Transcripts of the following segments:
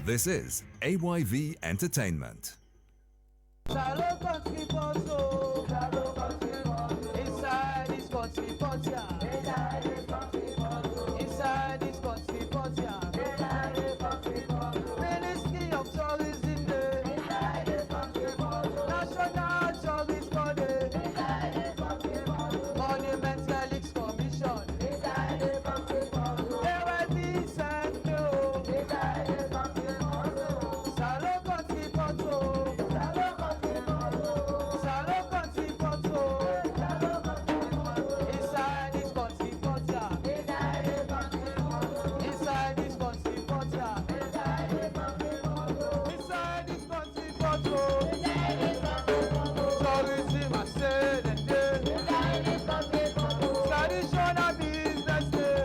This is AYV Entertainment. Salon Kckntri Pכt. Inside this country Pכt. Inside this country Pכt. Ministry of Tourism Day. National Tourist Body. Monument Relics Commission. AYV Centre. Salon Kckntri Pכt. Salon Kckntri Pכt. Inside this country Pכt. Inside this country Pכt. Inside this country Pכt. Tourism I say the day. Traditional business day.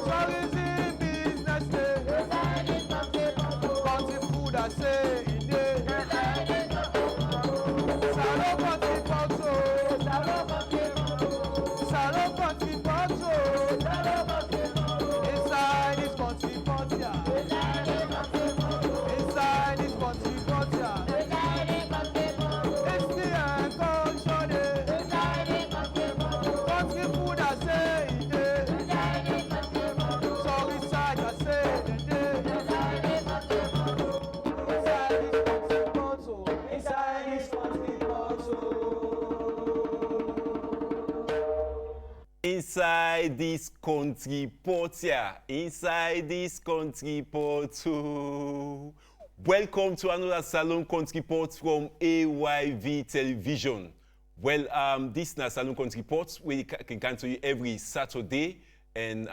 Tourism business day. Country food I say it day. Salon Kckntri Pכt. Salon Kckntri Pכt. Inside this country Pכt. Inside this country Pכt. History and culture day. Country food I say it day. Tourist side I say the day. Inside this country Pכt. Inside this country Pכt. Inside this country Pכt. Welcome to another Salon Kckntri Pכt from AYV Television. Well, this is Salon Kckntri Pכt. We can come to you every Saturday, and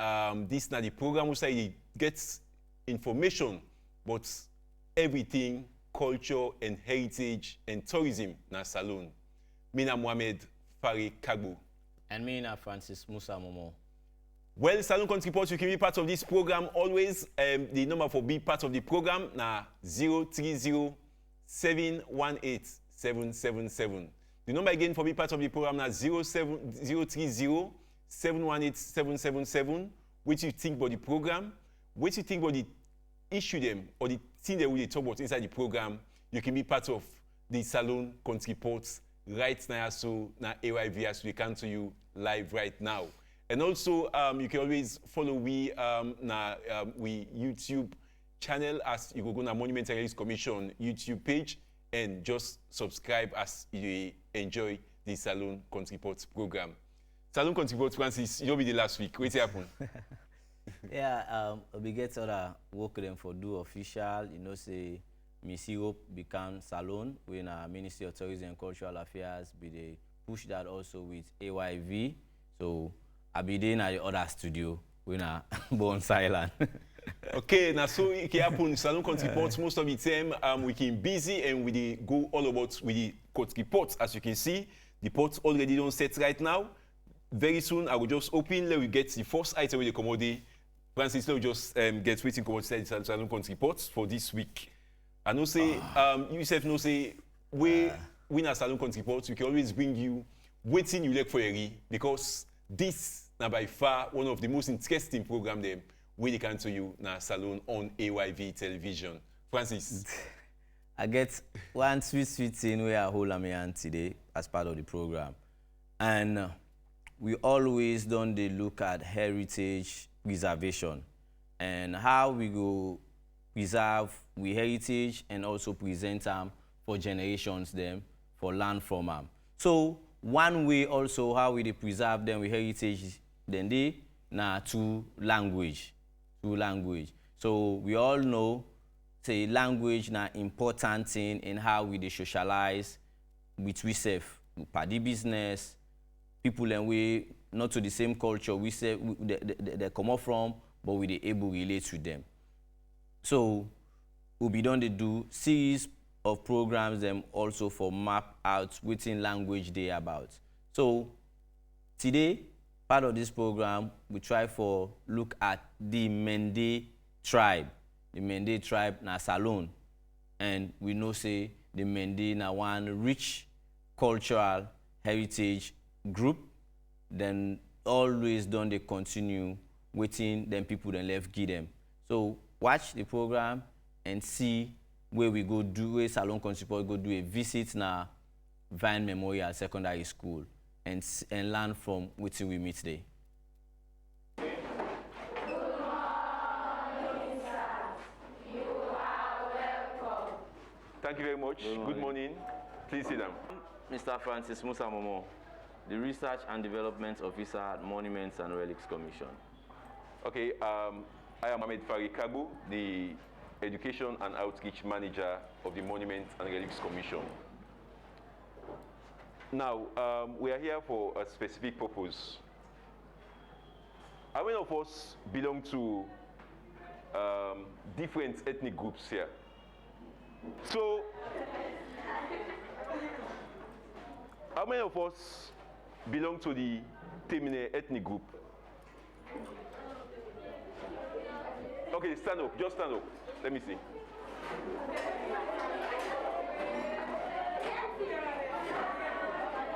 this is the program which I get information about everything culture and heritage and tourism na Salon. Mina Mohamed Fari Kagbo. And me, Francis Musa Momo. Well, Salon Kckntri Pכt, you can be part of this program always. The number for be part of the program na 030-718-777. The number again for be part of the program na 030-718-777. What you think about the program? What you think about the issue them or the thing that we talk about inside the program? You can be part of the Salon Kckntri Pכt right now, so na AYV as we come to you live right now. And also, you can always follow we YouTube channel as you go na Monument Relics Commission YouTube page and just subscribe as you enjoy the Salon Kckntri Pכt program. Salon Kckntri Pכt, Francis, you'll be the last week. What happened? Yeah, we get other work them for do official, say Miss Europe become Salon when Ministry of Tourism and Cultural Affairs be they push that also with AYV. So I be there in the other studio when born silent. Okay, now so it happen Salon Kckntri Pכt most of the time we can busy and we dey go all about with the Kckntri Pכt. As you can see, the pot already don't set right now. Very soon I will just open, let we get the first item with the commodity. Francis, let we just get waiting commodity Salon Kckntri Pכt for this week. I know say you yourself know say we na Salon Kckntri Pכt, we can always bring you waiting you like for a because this na by far one of the most interesting program them we they come to you na Salon on AYV Television. Francis. I get one sweet thing where I hold my hand today as part of the program. And we always don't look at heritage preservation and how we go preserve we heritage and also present them for generations them for learn from them. So one way also how we preserve them with heritage then they na through language. So we all know say language na important thing in how we socialize with we self, party business, people and we not to the same culture we say they come up from, but we they able to relate to them. So we be done to do series of programs them also for map out within language they about. So today, part of this program, we try for look at the Mende tribe. The Mende tribe na Salon. And we know say the Mende na one rich cultural heritage group. Then always done they continue waiting, then people then left give them. So watch the program and see where we go do, where Salon Kכntri Pכt go do a visit na Vine Memorial Secondary School and learn from what we meet there. Thank you very much. Good morning. Please sit down. Mr. Francis Musa Momo, the Research and Development Officer at Monuments and Relics Commission. Okay, I am Ahmed Fari Kabu, the Education and Outreach Manager of the Monuments and Relics Commission. Now, we are here for a specific purpose. How many of us belong to different ethnic groups here? So, how many of us belong to the Temine ethnic group? Okay, stand up, just stand up. Let me see.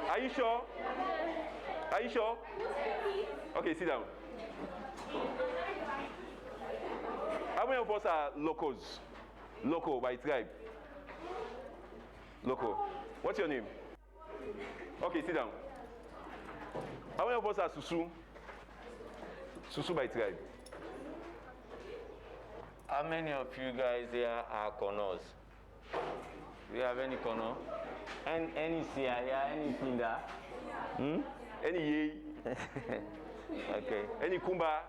Are you sure? Are you sure? Okay, sit down. How many of us are locals? Local by tribe. Local. What's your name? Okay, sit down. How many of us are Susu? Susu by tribe. How many of you guys here are Konos? Do you have any Kono? Any Sia here, any Kinda? Any Ye? Okay. Any Kumba?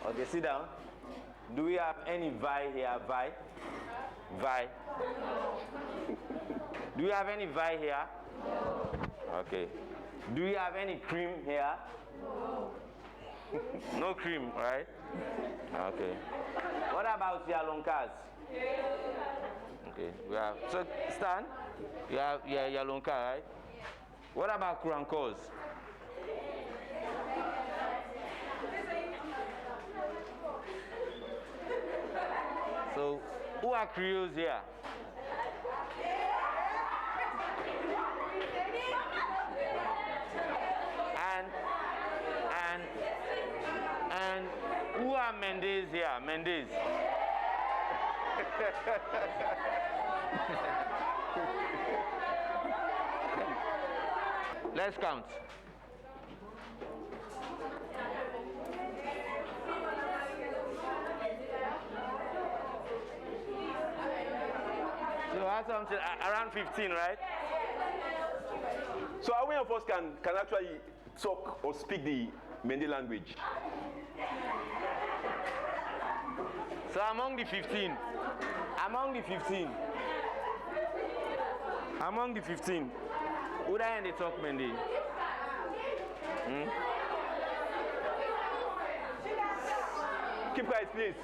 Okay, sit down. Do we have any Vi here? Vi? Vi? Do you have any Vi here? Okay. Do you have any cream here? No cream, right? Okay. What about Yalonkas? Okay, we have, so stand. You have Yalonka, right? What about Kurankos? So, who are Creoles here? And who are Mendes here? Mendes. Let's count. So that's something around 15, right? So how many of us can actually talk or speak the Mende language? So among the 15, who da they talk Mende? Keep quiet, please.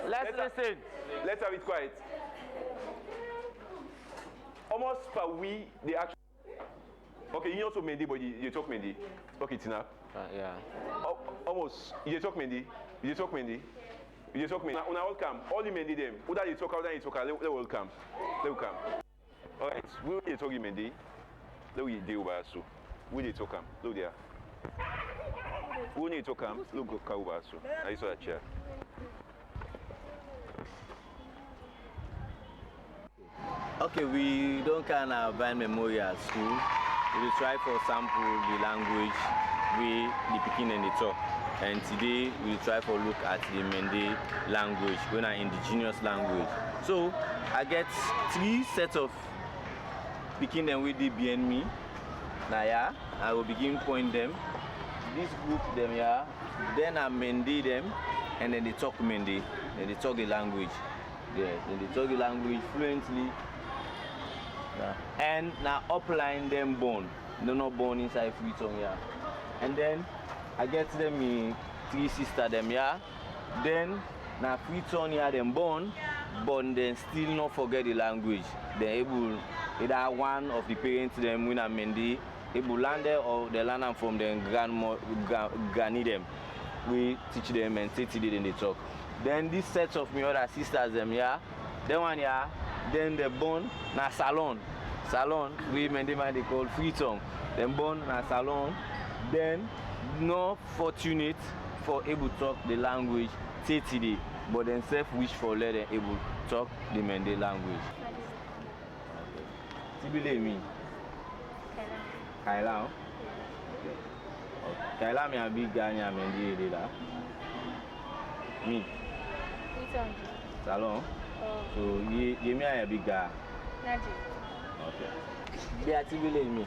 Let's listen. Let's have it quiet. Almost per we, they actually. Okay, you also Mende, but you talk Mende. Okay, Tina. Yeah. Almost. You talk Mende. You talk Mende. You talk Mende. Una all come. All the Mende them. Who that you talk out, then you talk out. They will come. They will come. All right. We will talk Mende. They will deal with us. We will talk them. Look there. We need to come. Look, go over. So I saw that chair. Okay, we don't kind of Vine Memorial School. We will try for sample the language we the Pekin and the talk. And today we will try for look at the Mende language, when an indigenous language. So I get 3 sets of Pekin and with the BNM. Now yeah, I will begin point them. This group them yeah, then I Mende them, and then they talk Mende, then they talk the language. Yeah, then they talk the language fluently. Yeah. And now upline them born. They're not born inside Freetown, yeah. And then I get them in 3 sisters them, yeah. Then now Freetown, yeah, them born, but then still not forget the language. They're able, either one of the parents them win a Mende, able land there or they learn them from their granny them. We teach them and teach them, then they talk. Then this set of me other sisters them, yeah. Then one, yeah. Then they born na Salon. Salon, we Mende man they call Freetown. Then born na Salon. Then no fortunate for able to talk the language today, but then self wish for let them able to talk the Mende language. Okay. Tibile me. Kaila. Okay. Kaila me a big Ghana Mende la. Me. Salon. So you me a big guy. Okay. Be a tibile me.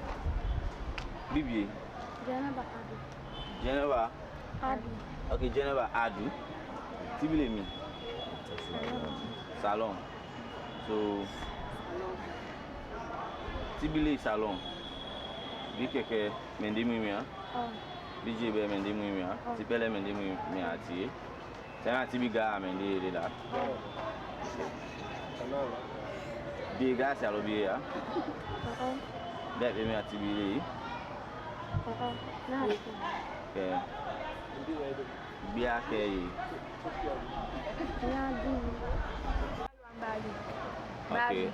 Bibi. Geneva Adu. Okay, Geneva Adu. Tibile me. Salon. So Tibile Salon. Bikeke Mende Mumia. BJ be Mende Mumia. Tipele Mende Mumia tie. Tena Tibiga Mende la. Biga Salobia. That be me at Tibile. Okay. Bia ke.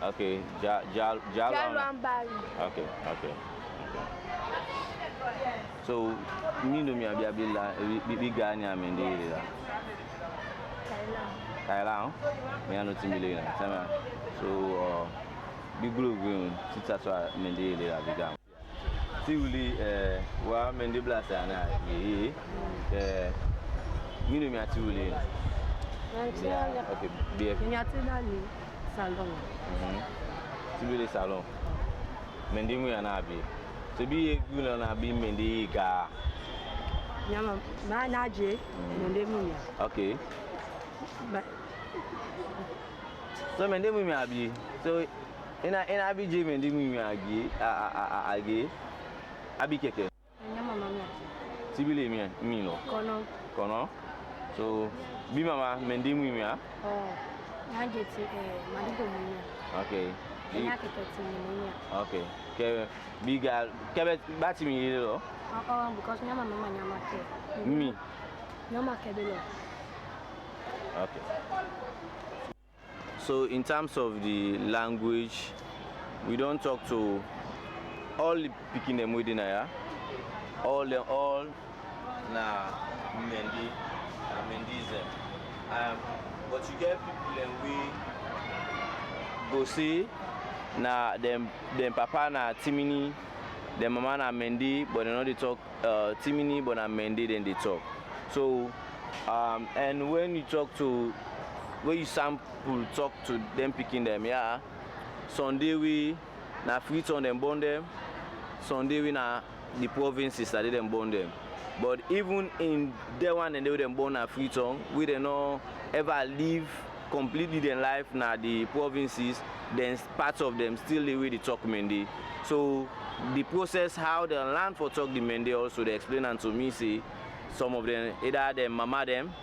Okay. Jalwambari. Okay. So, me no me abia bi Ghana Mende la. Kaila. Me ano Timbile na. So, bi glue tita so Mende la biga. Si wuli wa Mende blasa na me no me ati wuli. Okay, bien. Salon. Tibile Salon. Mende mu ya na abi. So bi gula na bi Mende ga. Nyama na je Mende mu ya. Okay. So Mende mu ya abi. So ina abi je Mende mu ya agi. Abi keke. Nyama mama. Tibile mi no. Kono. So bi mama Mende mu ya. Najeti Madigo Munya. Okay. Nya keketi Munya. Okay. Ke biga kebe bati mi lo. Because nyama mama nyama ke. Me. Nyama kebelo. Okay. So in terms of the language, we don't talk to all the picking them within here. All na Mendism. But you get people them we go see na them papa na Timini, them mama na Mende, but they know they talk Timini, but na Mende then they talk. So and when you sample talk to them picking them, yeah. Sunday we na Freetown them born them. Sunday we na the provinces that they them born them. But even in that one and they them born at Freetown, we don't know ever live completely their life na the provinces, then parts of them still the way they talk Mende. So the process how they learn for talk the Mende also they explain and to me say some of them either their mama them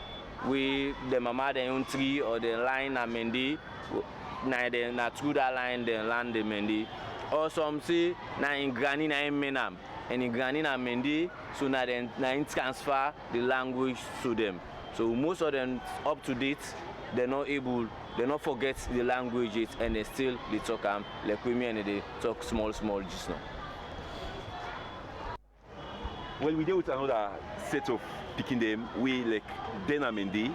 own tree or the line na Mende na through that line they learn the Mende. Or some say na in granny na in menam and in granny na Mende, so na in transfer the language to them. So most of them up to date, they not forget the languages and they still they talk like we and they talk small just now. Well, we deal with another set of picking them we like then Mende,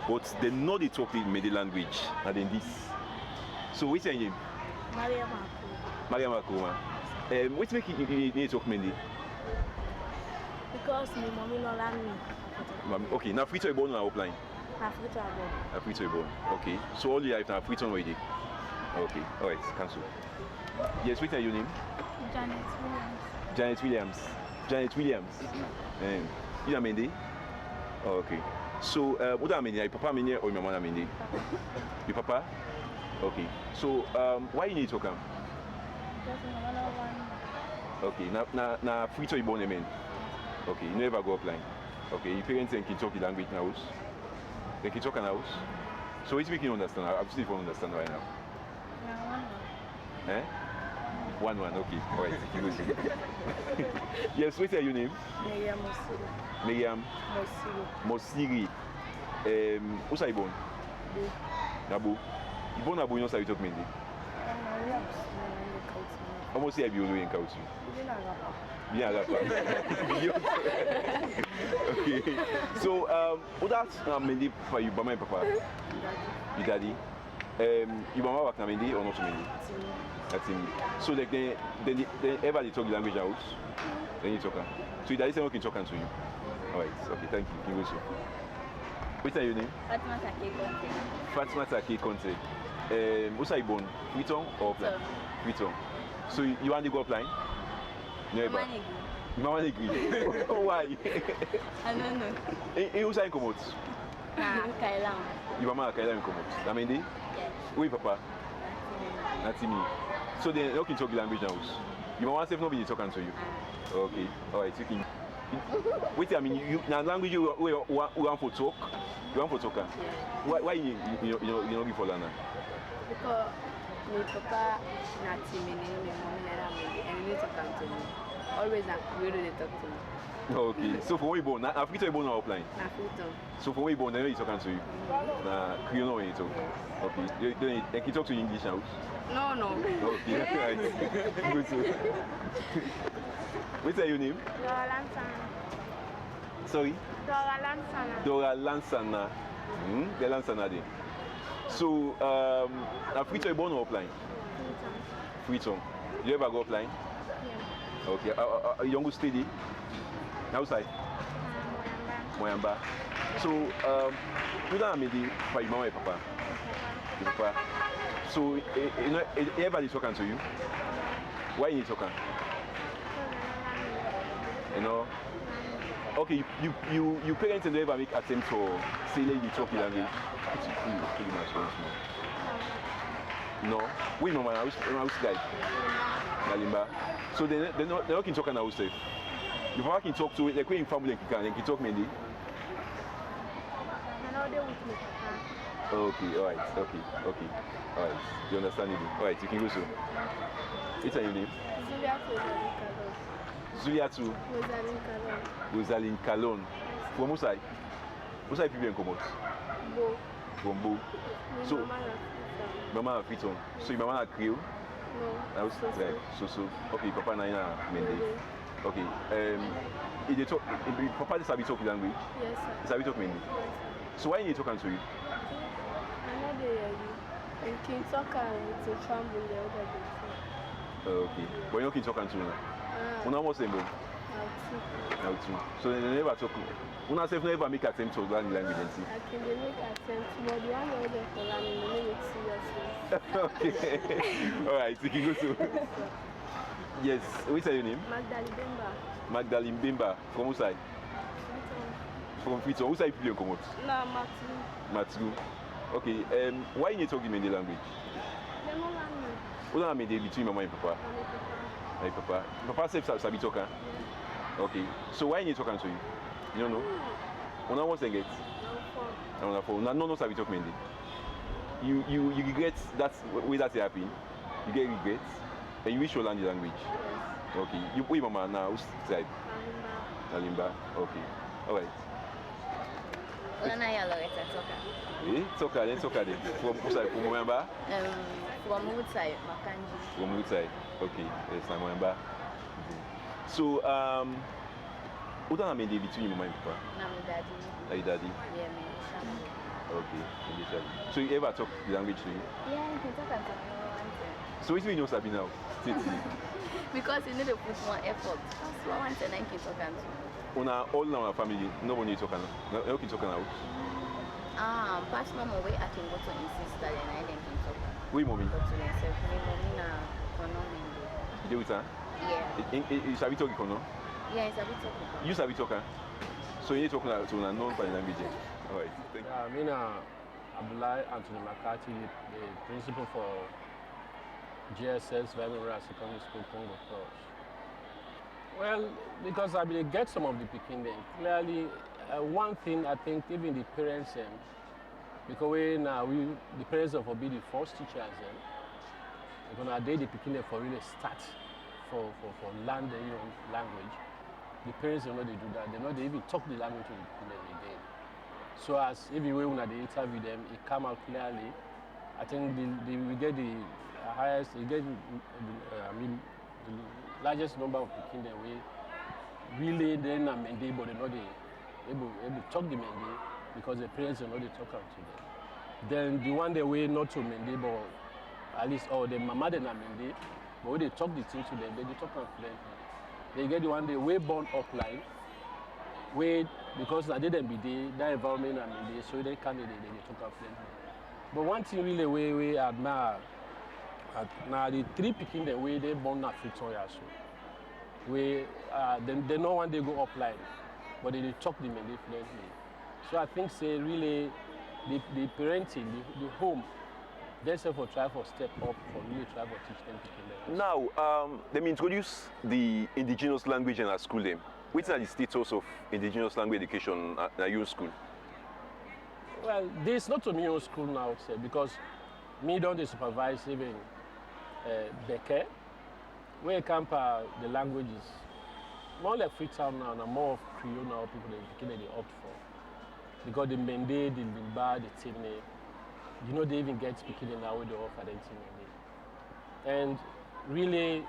but they know they talk the Mende language and then this. So what's your name? Maria Makuma. What make you need to talk Mende? Because my mommy no learn me. Okay, now free to born or offline? Free to born. Okay. So all your life now free to already. Okay. All right. Cancel. Yes. What's your name? Janet Williams. You are Mende? Oh, okay. So what are Mende? Your papa Mende or your mama Mende? Your papa? Okay. So why you need to come? Okay. Now free to born amen. Okay. You never go offline. Okay, your parents can talk the language in the house. They can talk in the house. So which we can understand. I absolutely don't understand right now. Yeah, 1-1. Okay. All right. Yes, what's your name? Miriam Mosiri. Who's I born? Nabu. You born Nabu, you know how you talk Mende? Almost say biolo in kautu. Bien rapa. Okay. So what that's Mendi for you, Mama and Papa? Your daddy. Your mama work na Mendi or not Mendi? That's him. So like then ever they talk the language out, then you talk. So your daddy say okay talk to you. Alright, okay, thank you. You go so. What's your name? Fatima Kכntri. What's your born? Friton or offline? Friton. So you want to go offline? Never. Mama agree. Why? I don't know. Who's your incommode? Kailan. Your mama Kailan incommode. Mendi? Yes. Oui, papa. That's me. So they can talk the language now. Your mama said nobody talking to you. Okay. Alright, you can. Wait, I mean, you now language you want for talk. You want for talk? Yeah. Why you know before Lana? Because my papa not me, my mom never me, and you need to come to me. Always not really talk to me. Okay. So for when you born, Africa you born or offline? African. So for when you born, then you talking to you. You know when you talk. Okay. Then can you talk to you English now? No. Okay. Right. Good. What's your name? Dora Lansana. Sorry. Dora Lansana. Dora Lansana. The Lansana day. So, Africa you born or offline? Freetown. You ever go offline? Yeah. Okay. You want to stay there? Outside? Moyamba. So, you don't have me for your mama and papa? Your papa. So, everybody talking to you? Why you talking? You know? Okay, you parents never make attempt to say you talk in language? No? We mama, I was guide. Nalimba. So they not can talk on ourselves. You can talk to like when family can talk Mendi. Okay, alright, okay. Alright. You understand it? Alright, you can go so. What's your name? Zuliatu. Rosaline Kalon. From what side? What side people in Komot? From Bo. So, Mama Friton. So your mama Creole? No. So. Okay, Papa Naina Mende. Okay. If they talk, Papa is a bit talking language. Yes, sir. It's a bit talking Mende. Yes, So why are you talking to you? I know they are you. And King Talker to trample the other day. Okay. But you're not talking to you now. Una what's the name? Now too. So they never talk. Una self never make attempt to learn the language. I can make attempts, but the one over there for learning, they make it seriously. Okay. Alright, you can go to. Yes. What's your name? Magdalene Bemba. From which side? From Friton. Which side people you come out? No, Matthew. Okay. Why you talking in the language? They don't learn me. What are you between mama and papa? My papa. Papa says sabi talker. Okay. So why you talking to you? You don't know? Una wants to get. No, sabi talk Mendi. You regret that way that happened. You get regrets, and you wish to learn the language. Okay. You wait, mama. Now who's tribe? Nalimba. Okay. All right. Talker. Then. From side? From Moyamba? From Woodside, Makanji. From Woodside. Okay. Yes, I'm Moyamba. So, what are you between your mama and papa? I'm daddy. Are you daddy? Yeah, me. Okay. So you ever talk the language to you? Yeah, you can talk at some. So what do you know Sabi now? Because you need to put more effort. That's what one thing I can talk at. All in our family, nobody talking. No can talk now. Past mama way I can go to insist that and I can talk. We mommy. Go to myself. Me mommy na kono me. You do it, huh? Yeah. You Sabi talk kono? Yeah, it's a bit talk. You Sabi talk, huh? So you talking to a non-foreign language. All right. Thank you. I mean, Abdullah Anthony McCarthy, the principal for GSS Vamira Secondary School, Congo Cross. Well, because I mean, get some of the picking them. Clearly, one thing I think even the parents, because the parents of be the first teachers, because nowadays the picking them for really start for learn the language. The parents don't know they do that. They know they even talk the language to the picking them again. So as everywhere when they interview them, it come out clearly. I think we get the highest, the largest number of Peking that we really then are Mende, but they're not able to talk the Mende because the parents are not they talk out to them. Then the one that way not to Mende, but at least or the mama then are Mende, but when they talk the thing to them, they talk and fluently. They get the one they way born upline, way because I didn't be there, that environment and Mende, so they can't they talk and fluently. But one thing really we admire now the three Peking the way they born na Fritoya so. We they know when they go upline, but they talk the Mende fluently. So I think say really the parenting, the home, they say for try for step up for really try for teach them Peking. Now, them introduce the indigenous language in our school them. Which are the status of indigenous language education at your school? Well, this not to me own school now, say, because me don't they supervise even Beke, where camp the languages. More like Freetown now, and more of Creole now, people they opt for. Because the Mende, the Limba, the Timne, you know they even get speaking now with the offer them Timne. And really,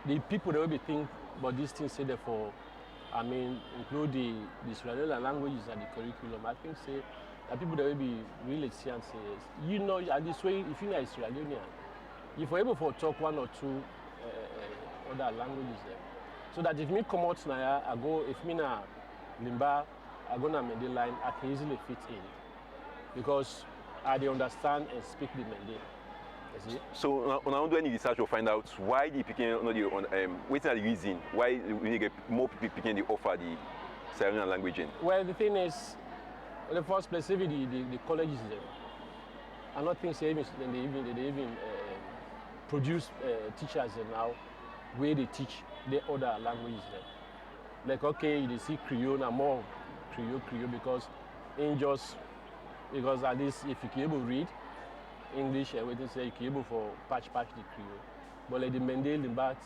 the people that will be think about these things say therefore, I mean, include the Israeli languages and the curriculum. I think say that people that will be really see and say, you know, and this way, if you're Israeli, if you're able to talk one or two other languages there. So that if me come out now, I go, if me na Limba, I go na Mende line, I can easily fit in. Because I understand and speak the Mende. So now do any research to find out why the Peking what's the reason why we need get more people Peking they offer the Sierra language in? Well, the thing is, in the first place, even the colleges there, I don't think they even produce teachers now where they teach the other languages there. Like okay, they see Creole and more Creole because because at least if you can able to read English, everything say you can able for patch the Creole. But like the Mende, Limba,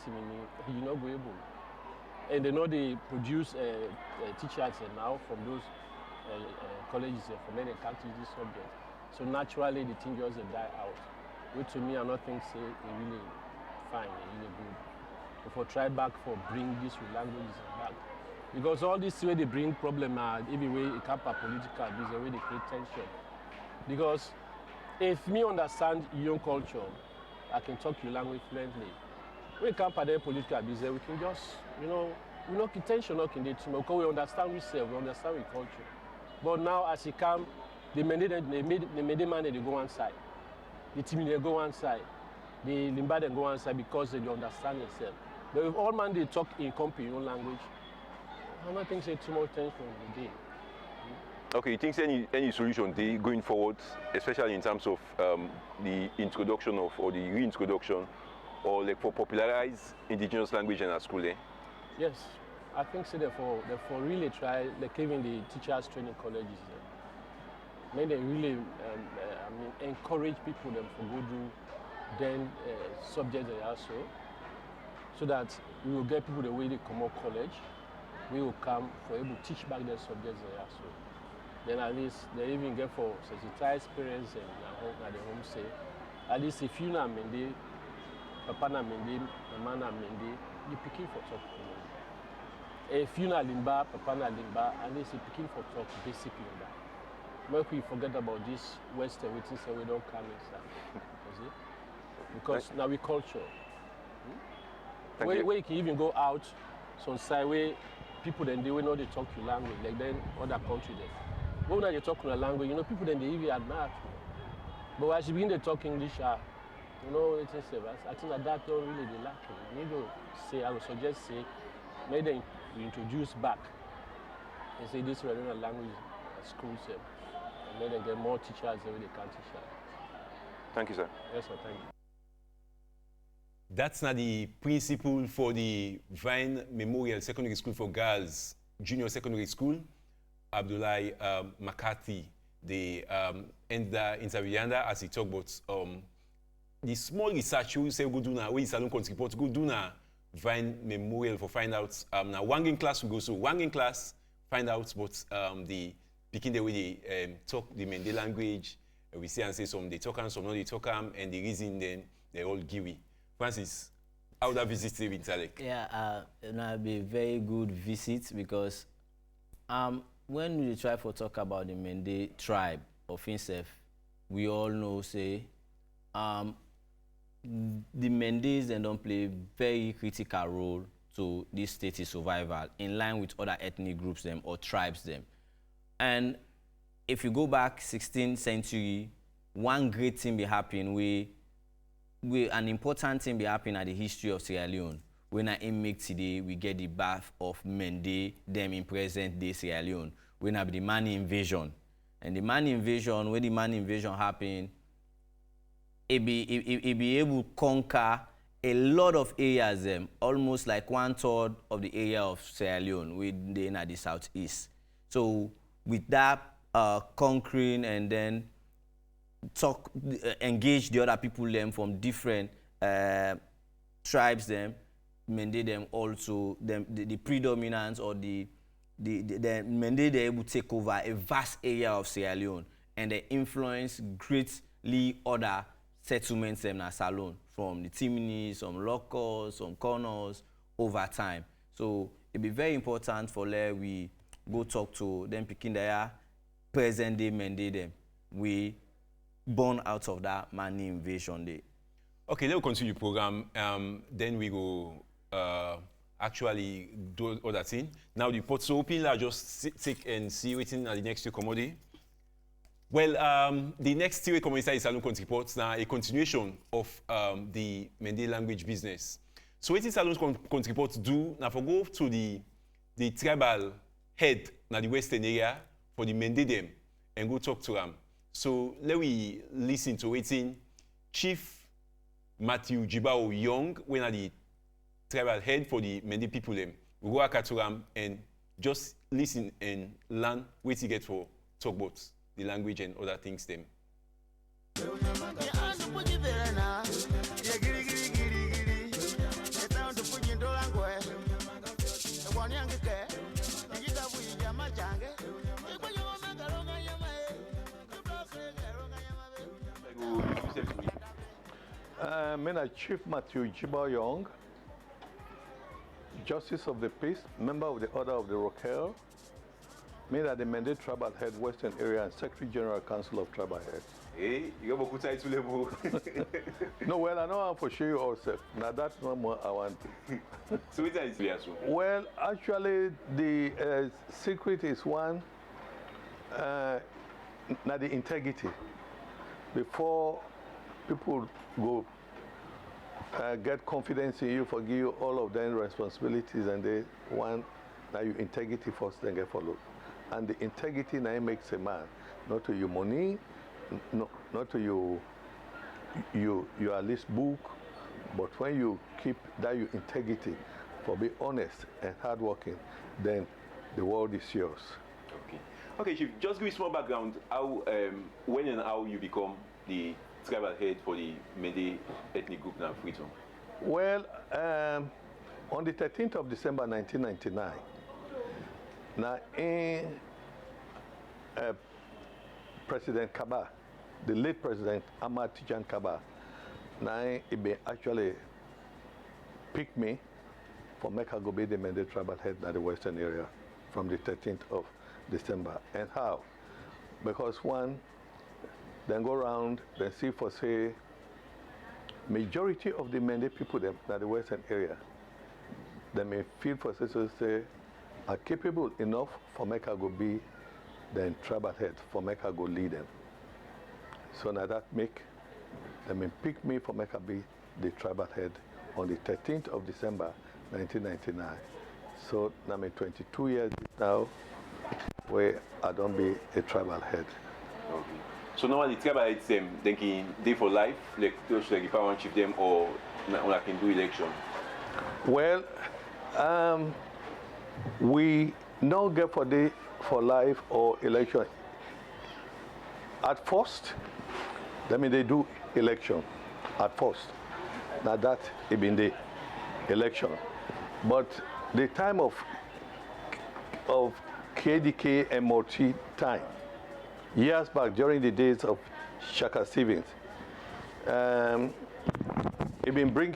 you not go able. And they know they produce teachers now from those colleges from where they can't teach this subject. So naturally the thing just die out. Which to me I don't think say it really fine, really good. If I try back for bring these languages back. Because all this way they bring problem even way it can't political, this way they create tension. Because if me understand your culture, I can talk your language fluently. We can't put their political business, we can just, we not keep tension not in the team because we understand ourselves, we understand our culture. But now as it come, they made man they go one side. The team they go one side. The Limba they go one side because they understand themselves. But if all man they talk in your own language, I don't think say too much tension in the day. Okay, you think any solution they going forward, especially in terms of the introduction of or the reintroduction or like for popularize indigenous language in our school? Yes, I think so. Therefore really try like even the teachers training colleges. Make them really encourage people them for go do then subjects they also, so that we will get people the way they come out college, we will come for able to teach back their subjects they also. Then at least they even get for sensitized parents and at the home say, at least if you na Mende, Papa na Mende, Mama na Mende, you picking for talk. If you na Limba, Papa na Limba, at least you picking for talk basic Limba. Make we forget about this Western waiting so we don't come inside. Because now we culture. Where you can even go out some side where people then they will know they talk your language, like then other country then. When they talk your language, people then they even admire. But as you begin to talk English, it's I think that don't really be lacking. You need to say, I would suggest say, maybe then we introduce back and say this regional language at schools and maybe get more teachers than they can teach that. Thank you, sir. Yes, sir, thank you. That's not the principal for the Vine Memorial Secondary School for Girls Junior Secondary School, Abdullahi Makati. They end the interview as he talked about the small research we say go do now, we Salon Kכntri Pכt go do now Vine Memorial for find out now one class we go so one class find out about the picking the way they talk the Mende language. We see and say some they talk and some not they talk and the reason then they all give it. Francis, how that visit in Salek? Yeah, it'll be a very good visit because when we try to talk about the Mende tribe of himself, we all know, say, the Mendes then don't play a very critical role to this state's survival in line with other ethnic groups them or tribes them. And if you go back 16th century, one great thing be happening, an important thing be happening at the history of Sierra Leone. When I make today, we get the birth of Mende, them in present day Sierra Leone. When I be the Mani invasion. And the Mani invasion, when the Mani invasion happened, it be able to conquer a lot of areas, almost like 1/3 of the area of Sierra Leone, within at the southeast. So with that conquering and then engage the other people them from different tribes them, Mende them also the predominance or the Mende they able to take over a vast area of Sierra Leone and they influence greatly other settlements in Salon, from the Timini, some locals, some corners over time. So it be very important for we go talk to them picking their present day Mende them. We born out of that Mani invasion day. Okay, let's continue the program. Then we go actually do other thing. Now the ports open, I'll just take and see waiting at the next two commodity. Well, the next three commodity is Salon Kכntri Pכt. Now a continuation of the Mende language business. So what is Salon Kכntri Pכt do? Now for go to the tribal head na the western area for the Mende them and go talk to them. So let we listen to waiting Chief Matthew Jibao Young, when are the tribal head for the Mende people them. We go to them and just listen and learn what you get for talk about the language and other things them. I'm Chief Matthew Jibao Young, Justice of the Peace, member of the Order of the Rochelle, made at the Mende Tribal Head Western Area and Secretary General Council of Tribal Heads. Hey, you have a good title level. No, well, I know I'm for sure you also. Now that's no more I want. So what is it? Well, actually, the secret is one, now the integrity. Before people go get confidence in you, forgive you all of their responsibilities, and they want now your integrity first, then get followed. And the integrity now makes a man, not to your money, not to your at least book, but when you keep that your integrity, for be honest and hardworking, then the world is yours. Okay. Okay, Chief, just give me small background, how, when and how you become the tribal head for the Mende ethnic group now, Freetown? Well, on the 13th of December 1999, now in President Kaba, the late President Ahmad Tijan Kaba, now he actually picked me for Mecca go be the Mende tribal head in the western area from the 13th of December. And how? Because one, then go around, then see for say, majority of the Mende people in the western area, they may feel for say, are capable enough for Mecca go be the tribal head, for Mecca go lead them. So now that make, they may pick me for Mecca be the tribal head on the 13th of December 1999. So now I'm 22 years now, where I don't be a tribal head. Okay. So normally the tribal heads them, they can day for life, like the power chief them, or I can do election? Well, we don't get for day for life or election. At first, that means they do election at first. Now that it been the election. But the time of KDK and Morty time, years back during the days of Shaka Stevens, it been bring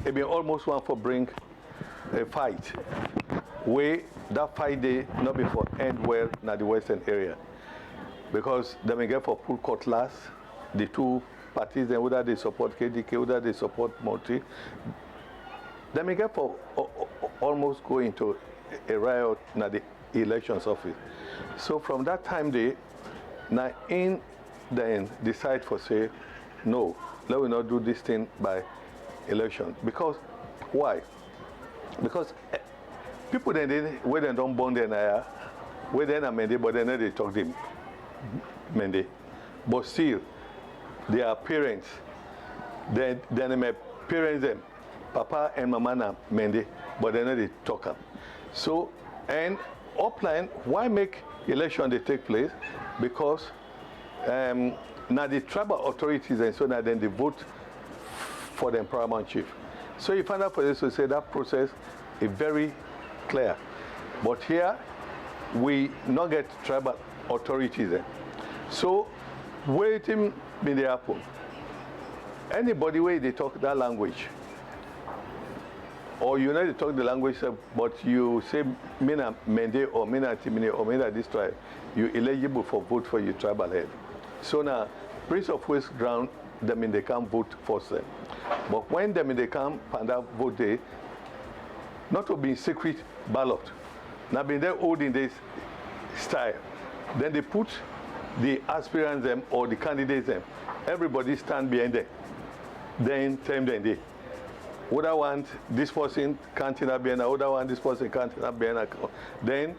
it been almost one for bring a fight. Where that fight day not before end well in the western area. Because they may get for full cutlass, the two parties, and whether they support KDK, whether they support Multi, they may get for almost go into a riot in the elections office. So from that time they now in then decide for say, no, let me not do this thing by election. Because why? Because people then where they don't bond then where they are Mende, but then they talk them Mende. But still, their parents, then they may parents them, Papa and Mama na Mende, but then they talk them. So, and upline, why make election they take place? Because now the tribal authorities and so now then they vote for the paramount chief. So you find out for this to say that process is very clear. But here we not get tribal authorities. So waiting in the apple. Anybody where they talk that language, or you know they talk the language, but you say Mina Mende or Mina Timine or Mina this tribe, you're eligible for vote for your tribal head. So now, Prince of West ground, they mean they can't vote for them. But when they come and that vote day, not to be secret ballot. Now been there holding this style. Then they put the aspirants them or the candidates them. Everybody stand behind them. Then tell them they. Would I want this person can't not be an other one, this person can't not be an then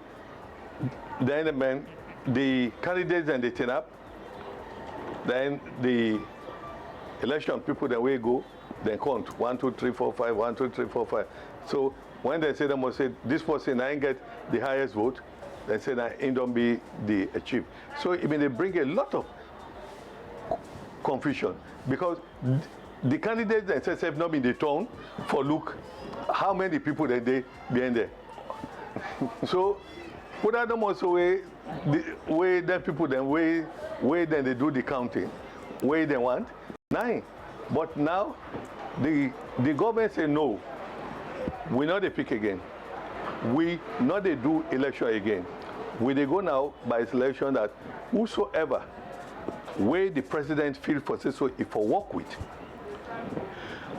the candidates and they turn up. Then the election people then we go, then count 1, 2, 3, 4, 5, 1, 2, 3, 4, 5. So when they say they must say this person I get the highest vote, they say that it don't be the chief. So I mean they bring a lot of confusion because the candidates themselves have not been the turn for look how many people that they behind there. So put that them also way then people then way then they do the counting, way they want 9. But now the government say no, we not they pick again. We not they do election again. We they go now by selection that whosoever way the president feel for say so if for work with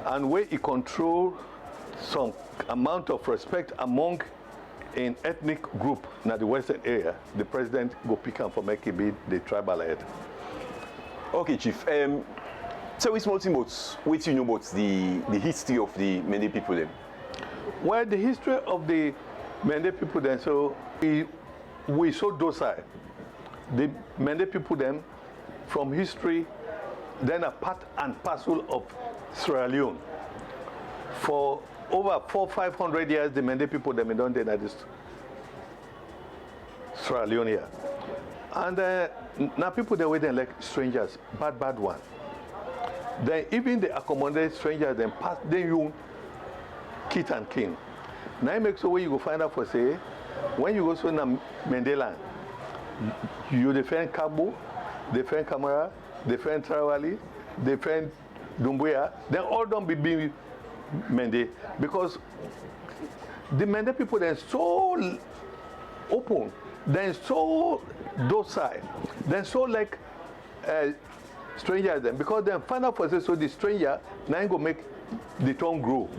and where he control some amount of respect among an ethnic group in the western area, the president go pick him for make it be the tribal head. Okay, Chief. So it's multi-modes. What do you know about the history of the Mende people then? Well, the history of the Mende people then, so we so docile. The Mende people then, from history, then a part and parcel of Sierra Leone. For over 400-500 years, the Mende people them don't deny this Sierra Leone here. And now people they wait like strangers, bad one. Then even they accommodate strangers, then pass then you kit and king. Now it makes a way you go find out for say, when you go to Mendeland, you defend Kabu, defend Kamara, defend Tarawali, defend Dumbuya, then all don't be Mende. Because the Mende people then so open, then so docile, then so like strangers then. Because then find out for say, so the stranger now go make the tongue grow.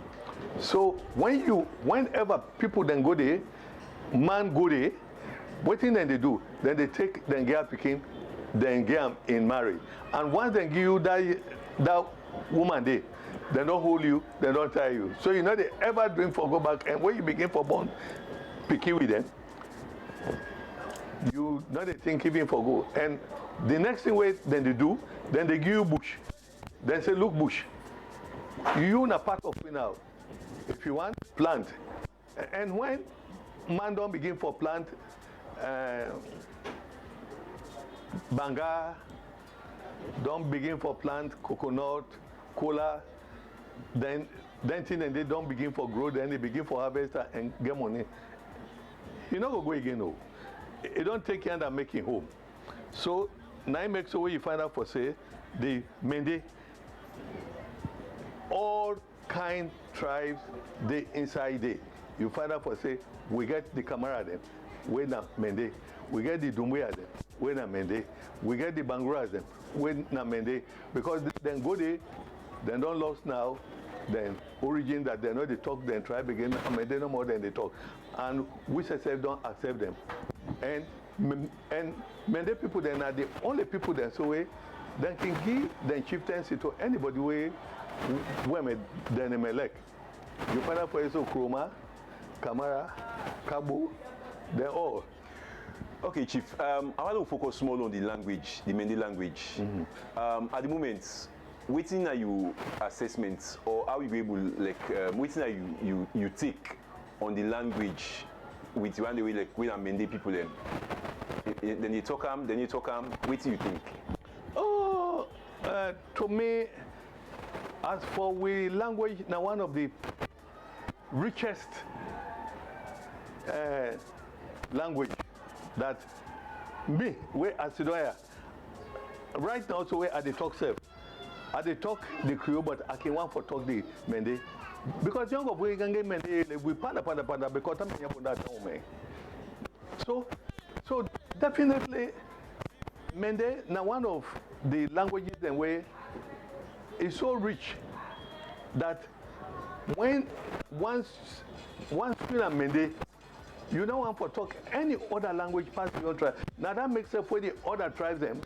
So whenever people then go there, man go there, what thing then they do? Then they take then get picking, then get them in marriage. And once they give you that woman there, they don't hold you, they don't tie you. So you know they ever drink for go back, and when you begin for born, picking with them, you know they think even for go. And the next thing then they do, then they give you bush. Then say, look bush, you na part of it now. If you want, plant. And when man don't begin for plant, banga, don't begin for plant coconut, cola, then thing and they don't begin for grow, then they begin for harvest and get money. You not go again, no. It don't take care of making home. So now makes sure you find out for say the Mende, all kind tribes they inside there. You find out for say, we get the Kamara them, we na Mende. We get the Dumbuya them, we na Mende. We get the Banguras them, we na Mende. Because then go there, they don't lost now, then origin that they know they talk, then tribe again, and they no more than they talk. And we say don't accept them. And Mende people then are the only people that so way, then can give then chieftaincy to anybody way when then elect. You find out for so Kroma, Kamara, Kabu, they're all. Okay, Chief. I want to focus more on the language, the Mende language. At the moment, waiting are you assessments or how you able like waiting are you take on the language with one the way like when Mende people then you talk what do you think? Oh, to me, as for we language, now one of the richest language that me, where as Sidoya, right now, so where at the talk self, at the talk the Creole, but I can want for talk the Mende. Because young of we can get Mende, we panda because I'm here for that home. So definitely, Mende, now one of the languages and way is so rich that when once you are Mende, you don't want to talk any other language past your tribe. Now that makes up for the other tribes them,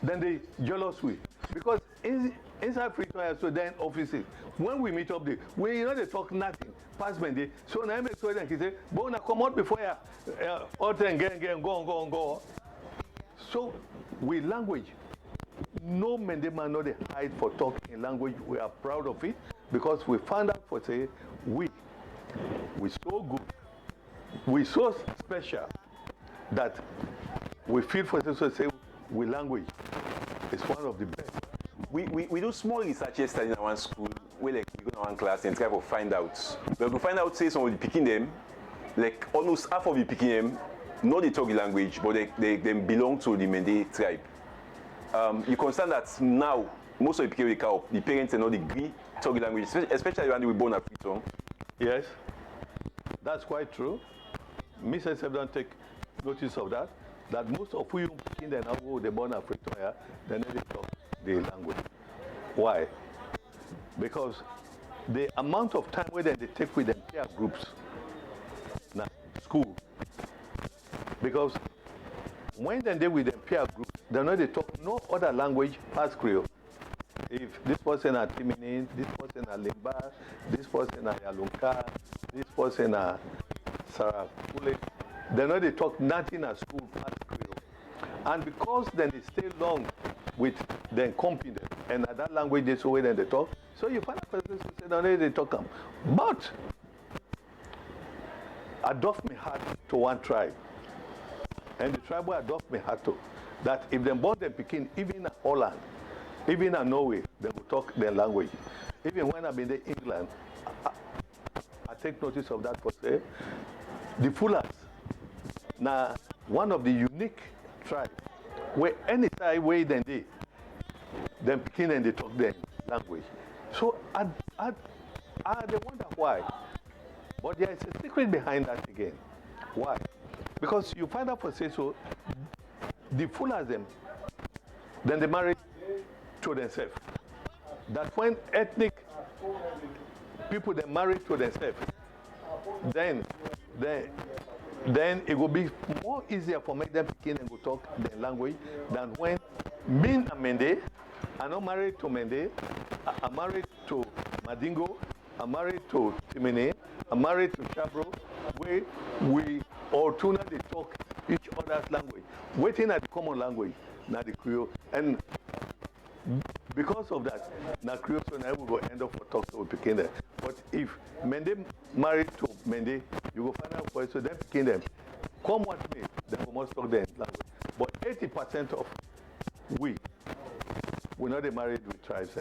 then they jealous with. Because inside Pretoria, so then offices, when we meet up there, we they talk nothing past Mende. So now I make sure that he say, "Bona come out before you, all then go." So we language, no Mende man no they hide for talking language. We are proud of it because we found out for say we so good. We so special that we feel for say we language is one of the best. We do small research yesterday in our school where like we go to one class and try to find out. But to find out say some of the picking them, like almost half of the picking them, not they talk the language, but they belong to the Mende tribe. You understand that now most of the people they call the parents and not the Greek talk the language, especially when they were born at Freetown. Yes, that's quite true. Mrs. don't take notice of that. That most of you in the now who they born Africa, then they talk the language. Why? Because the amount of time where they take with them peer groups, now school. Because when they with them peer groups, they know they talk no other language past Creole. If this person are Timinin, this person are Limba, this person are Yalunka, this person are Sarakule, they know they talk nothing at school past Creole. And because then they stay long with them company and at that language they so way then they talk, so you find a person who say no, they talk them. But adopt me heart to one tribe. And the tribe will adopt me heart to that if they born them Peking, even in Holland, even in Norway, they will talk their language. Even when I've been in England, I take notice of that for say, the Fullers, now one of the unique tribes, where any side way than they begin and they talk their language. So I they wonder why. But there is a secret behind that again. Why? Because you find out for say so, the Fullers them, then they marry to themselves. That when ethnic people they marry to themselves, then it will be more easier for make them begin and go talk their language than when me and Mende, I'm not married to Mende, I'm married to Madingo, I'm married to Timene, I'm married to Shabro, where we all two they talk each other's language, waiting at the common language, not the Creole. And because of that, now Creole so now we will end up for talk so we begin there. But if Mende married to Mende, you will find out for it, so then begin them. Come watch me, then we must talk their language. But 80% of we not married with tribes.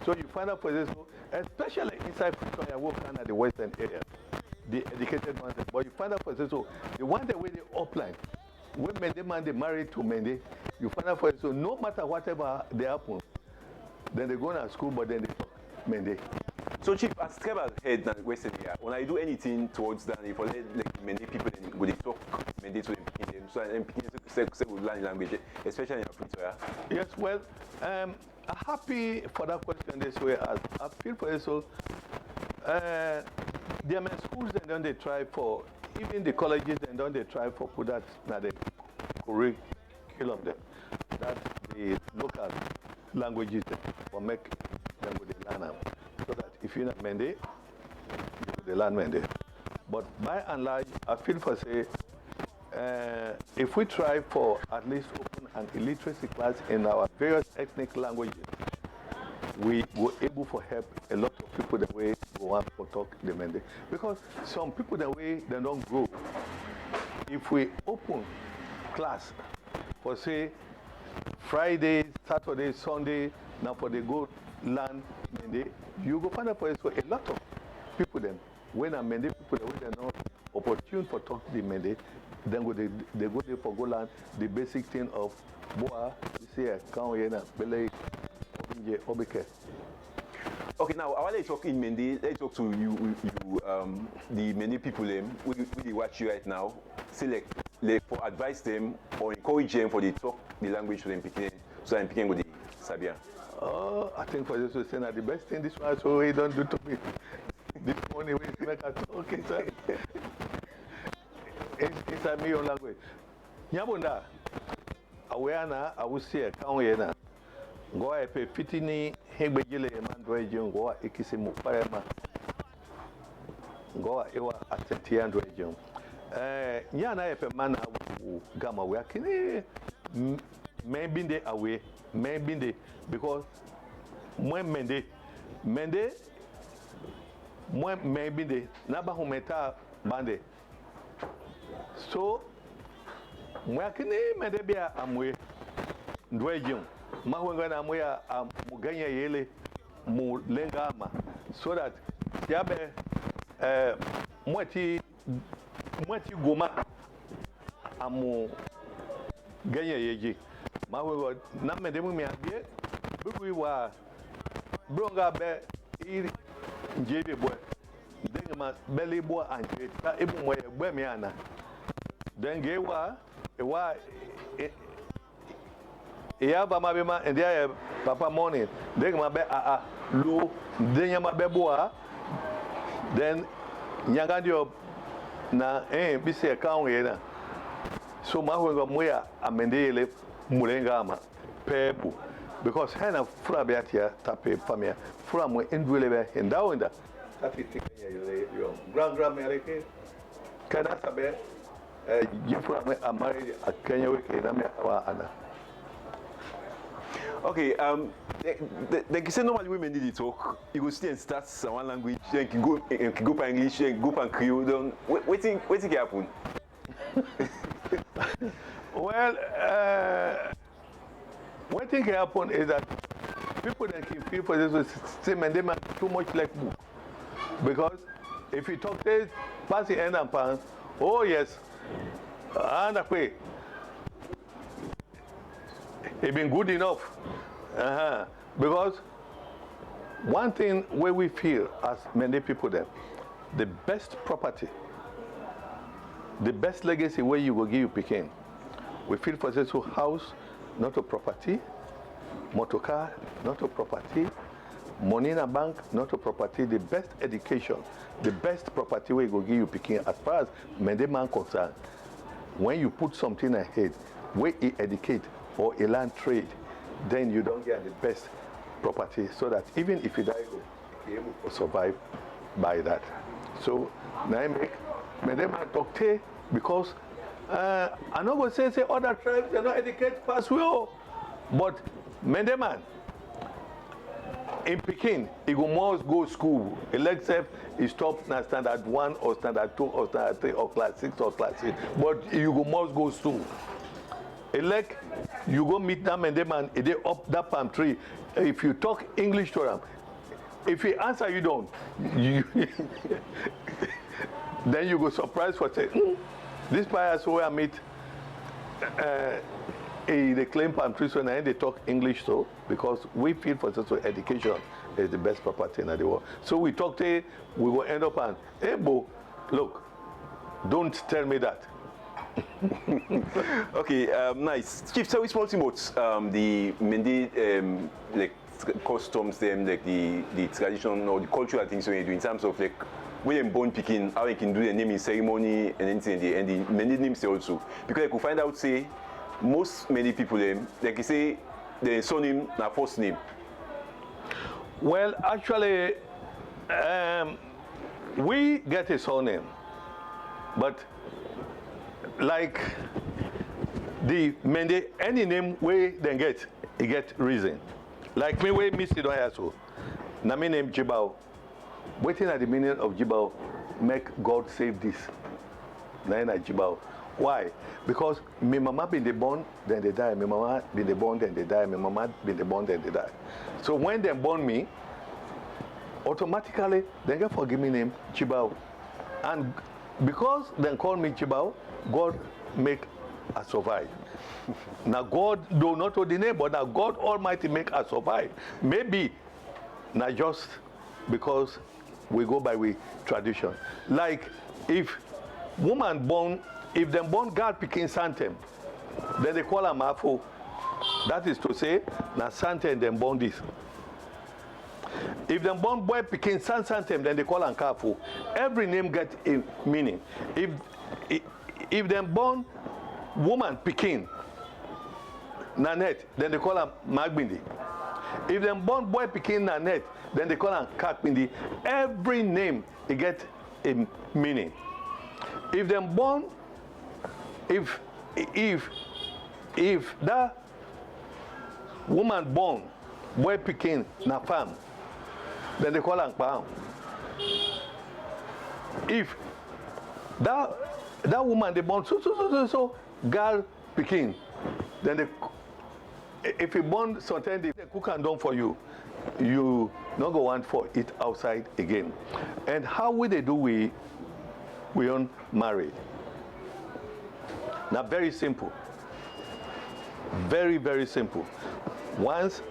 So you find out for this, especially inside Pretoria, working at the western area, the educated ones. But you find out for this, so the one that way they upline, when Mende man they married to Mende, you find out for it, so no matter whatever they happen, then they go to school, but then they talk Mende. So Chief, as tribal head in Western area, when I do anything towards that, if I let many people then go they talk many to them, so I'm picking several language, especially in Africa. Yes, well, I'm happy for that question this way. As I feel for it, so there are many schools and then they try for, even the colleges and then they try for put that now the curriculum them, that the local languages for make them go they learn them. So that if you're not Mende, they learn Mende. But by and large, I feel for say, if we try for at least open an illiteracy class in our various ethnic languages, we were able to help a lot of people the way go want to talk the Mende. Because some people the way they don't grow. If we open class for say Friday, Saturday, Sunday, now for they go learn Mende, you go find out for a lot of people then, when a Mende people the way they know opportunity for talk to the Mende, then they go there for go learn the basic thing of boa, see a cow yena, belay, obike. Okay, now I want to talk in Mende. Let's talk to you the many people we watch you right now. Select for advise them or encourage them for the talk the language to them picking, so I'm picking with the Sabia. Oh, I think for this to say that the best thing this one so he don't do to me. This morning we make a talk inside. It's a me own language. Nyabunda, aweana, I will say a cow yena. Go a pay fitini, Hebegile, Mandroidium, go a Ikisimu Parema. Go a Tetian Droidium. Yana a man gamma working. Maybe they away, maybe they because when Mende, when maybe they Nabahumeta Bande. So, working Mende be a amway, Droidium. Mahwanga amway a Muganya Yele, Mulengama, so that Yabe Mwati Goma Amu Ganya Yeji. Mahwanga Namedemu me again, but we were Bronga Be JB boy. Then my belly boy and even where Bemiana. Then gay wa Yaba Mabima and there Papa morning. Then my be low, then Yama Beboa. Then Yangadio na be say account here. So Mahwanga Moya Amendele Mulengama Pebu. Because Hannah Frabiatia Tape Famia from Indwelebe and down there. Your grandmother can I sabe you from a married a Kenya week in America. Okay, the normally women need to talk. You go stay and start one language, then go for English, then go for Creole. Don't waiting happen. Well, one thing can happen is that people that can feel for this same and they might too much like book. Because if you talk this, pass the end and pass, oh yes, and I pay. It's been good enough. Because one thing where we feel as many people there, the best property, the best legacy where you will give you Peking. We feel for this house, not a property, motor car, not a property, money in a bank, not a property, the best education, the best property where you will give you Peking. As far as Mende man concerned, when you put something ahead, where you educate or a land trade, then you don't get the best property so that even if you die, you're able to survive by that. So now I make Mende man talk because I know what say other tribes they not educate past well, but Mende man in Peking, he must go school. Except he stop na standard 1 or standard 2 or standard 3 or class 6 or class 8. But you must go school. You go meet them and them and they up that palm tree. If you talk English to them, if he answer you don't, then you go surprised for say, this bias where I meet they claim palm trees when they talk English so because we feel for social education is the best property in the world. So we talk to, we will end up and, hey, Bo, look, don't tell me that. Okay, nice. Chief, tell us more about the Mende like customs, them like the tradition or the cultural things when you do in terms of like when you're born picking, how you can do the naming ceremony and anything, and the Mende names also. Because I could find out say most many people like you say the surname na first name. Well, actually, we get a surname, but like the Mende, any name we then get, you get reason. Like me, we miss it on so. Na me name Jibao. Waiting at the meaning of Jibao, make God save this. Na Jibao. Why? Because my mama been the born, then they die. My mama been the born, then they die. My mama been the born, then they die. So when they born me, automatically they get forgive me name Jibao. And because they call me Jibao, God make us survive. Now God do not know the name, but now God Almighty make us survive. Maybe not just because we go by we tradition. Like if woman born, if them born God picking Santem, then they call her Mafo. That is to say, now Santem them born this. If them born boy picking Santem, then they call her Kafo. Every name get a meaning. If them born woman picking Nanette, then they call her Magbindi. If them born boy picking Nanette, then they call her Kakbindi. Every name they get a meaning. If them born, if that woman born boy picking na farm, then they call her Pam. If that woman they born so girl picking, then they, if you born something they cook and done for you, you not go want for it outside again. And how will they do we on married? Now very simple. Very, very simple. Once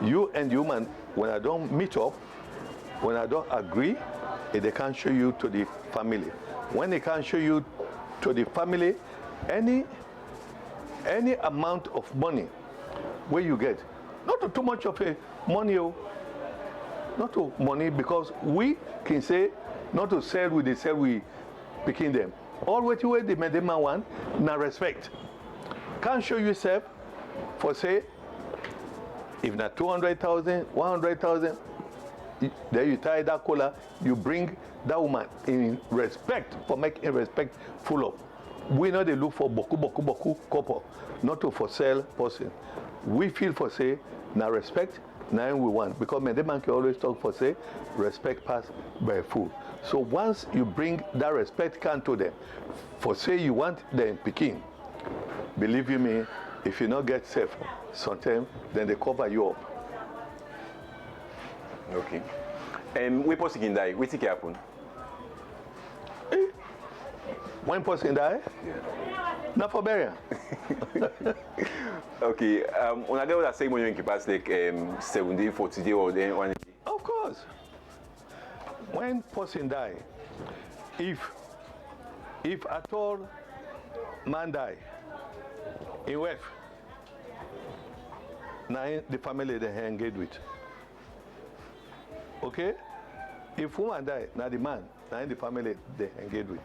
you and the woman, when I don't meet up, when I don't agree, they can't show you to the family. When they can't show you to the family, any amount of money where you get, not too much of a money, not to money, because we can say not to sell with the sell we picking them. All what you the man want, now respect. Can't show yourself for say, if not 200,000, 100,000, then you tie that collar, you bring that woman in respect, for making respect full up. We know they look for boku couple, not to for sale person. We feel for say, now respect, now we want. Because the man can always talk for say, respect pass by food. So once you bring that respect can to them, for say you want them picking, believe you me, if you not get safe, sometimes then they cover you up. Okay. When person can die, what can happen? When person die? Yeah. Not for burial. Okay. On a day that ceremony can pass like 7 days, 40 days, or then 1 day. Of course. When person die, if at all man die, in wife, now the family they engage with. Okay? If woman die, now the man, now the family they engage with.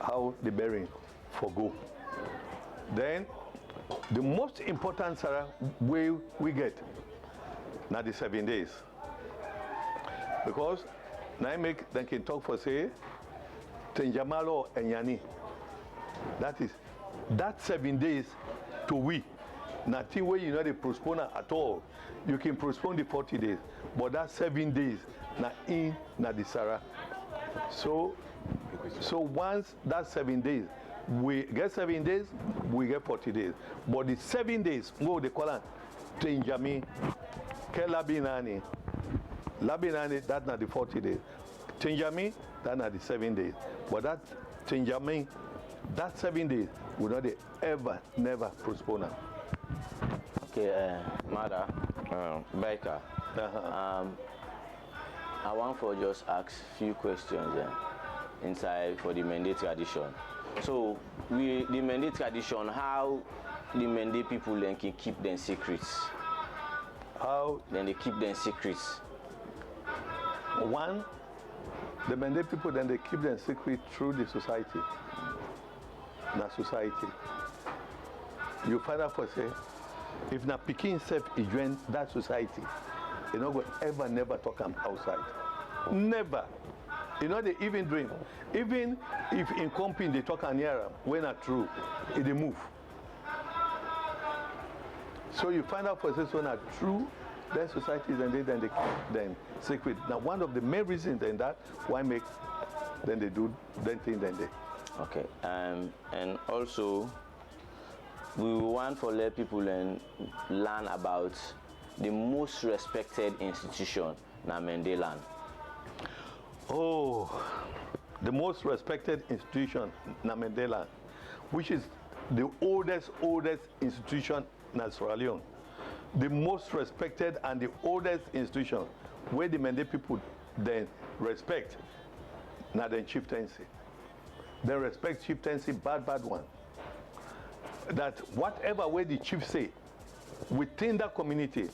How the burying for go. Then the most important Sarah way we get now the 7 days. Because now I make they can talk for say Tenjamalo and Yani. That is that 7 days to we. Nothing where you know they postpone at all. You can postpone the 40 days, but that 7 days na in na the Sarah. So once that 7 days, we get 7 days, we get 40 days. But the 7 days, what they call it, Tenjami, Kelabinani. Labinani, that's not the 40 days. Tenjami, that's not the 7 days. But that Tenjami That 7 days will not ever, never postpone them. Okay, Mother, Baker. I want to just ask few questions inside for the Mende tradition. So, the Mende tradition, how the Mende people then can keep them secrets? How? Then they keep them secrets. One, the Mende people then they keep them secret through the society. Na society. You find out for say, if na Peking self is join that society, you not go ever never talk am outside. Never. You know they even dream. Even if in company they talk and hear am, when not true, it they move. So you find out for say so not true, then societies and then they keep them secret. Now one of the main reasons then that why make then they do then thing then they. Okay, and also we want to let people learn about the most respected institution na Mende land. Oh, the most respected institution na Mende land, which is the oldest institution in Sierra Leone. The most respected and the oldest institution where the Mende people then respect na the chieftaincy. They respect chieftaincy, bad one. That whatever way the chief say within that community,